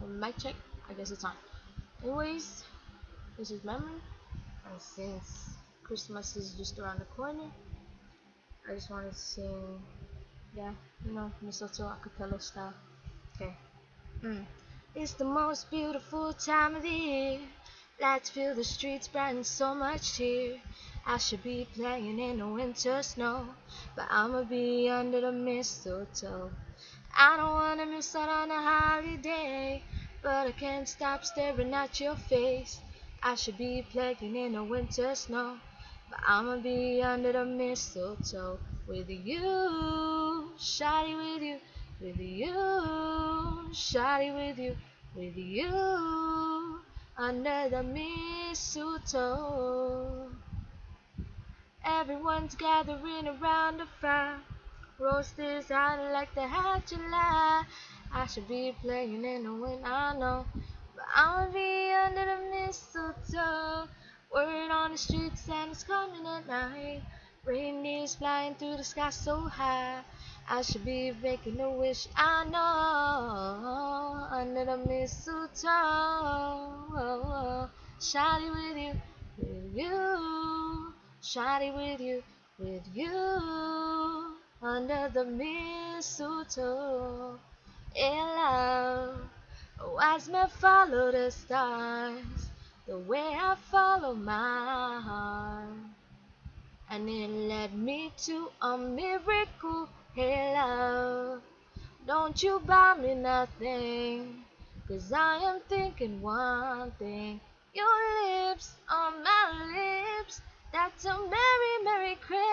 Mic check. I guess it's on. Anyways, this is Memory, and since Christmas is just around the corner, I just want to sing, yeah, mistletoe acapella style. Okay. Mm. It's the most beautiful time of the year. Lights fill the streets, brighten so much cheer. I should be playing in the winter snow, but I'ma be under the mistletoe. I don't wanna miss out on a holiday, but I can't stop staring at your face. I should be playing in the winter snow, but I'ma be under the mistletoe with you, shawty, with you, shawty, with you, under the mistletoe. Everyone's gathering around the fire. Roasters out like the hot July. I should be playing in the wind, I know, but I'll be under the mistletoe. Word on the street, Santa's coming at night. Reindeers flying through the sky so high. I should be making a wish, I know, under the mistletoe. Shawty with you, shawty with you, under the mistletoe. In love, a wise man follow the stars, the way I follow my heart, and it led me to a miracle. Hey love, don't you buy me nothing, 'cause I am thinking one thing. Your lips on my lips, that's a merry, merry Christmas.